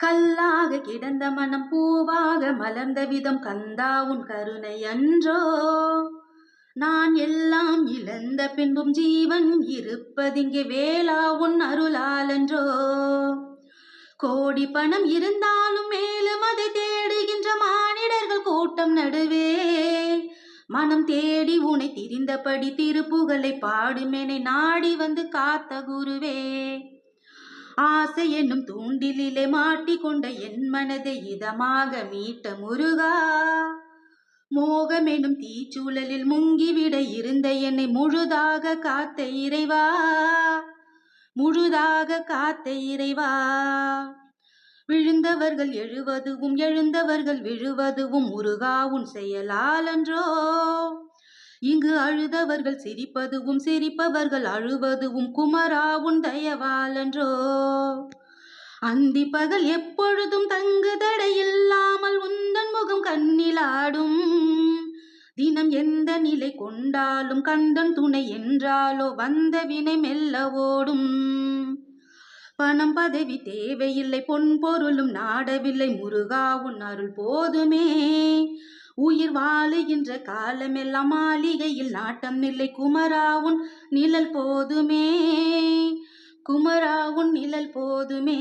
கல்லாக கிடந்த மனம் பூவாக மலர்ந்த விதம் கந்தா உன் கருணை அன்றோ. நான் எல்லாம் இழந்த பின்பும் ஜீவன் இருப்பதிங்கே வேளா உன் அருளாலன்றோ. கோடி பணம் இருந்தாலும் மேலும் அதை தேடுகின்ற மானிடர்கள் கூட்டம் நடுவே மனம் தேடி உனை திரிந்தபடி திருப்புகழை பாடுமேனை நாடி வந்து காத்த குருவே. ஆசை என்னும் தூண்டிலே மாட்டிக்கொண்ட என் மனதை இதமாக மீட்ட முருகா. மோகம் எனும் தீச்சூழலில் முங்கிவிட இருந்த என்னை முழுதாக காத்த இறைவா, முழுதாக காத்த இறைவா. விழுந்தவர்கள் எழுவதுவும் எழுந்தவர்கள் விழுவதுவும் முருகா உன் செயலாலன்றோ. இங்கு அழுதவர்கள் சிரிப்பதுவும் சிரிப்பவர்கள் அழுவதுவும் குமரா உன் தயவாலன்றோ. அந்தி பகல் எப்பொழுதும் தங்கு தடையில்லாமல் உந்தன் முகம் கண்ணிலாடும். தினம் எந்த நிலை கொண்டாலும் கந்தன் துணை என்றாலோ வந்த வினை மெல்ல ஓடும். பணம் பதவி தேவையில்லை பொன் பொருளும் நாடவில்லை முருகா உன் அருள் போதுமே. உயிர் வாழுகின்ற காலமெல்லாம் மாளிகையில் நாட்டம் இல்லை குமரா உன் நிழல் போதுமே, குமரா உன் நிழல் போதுமே.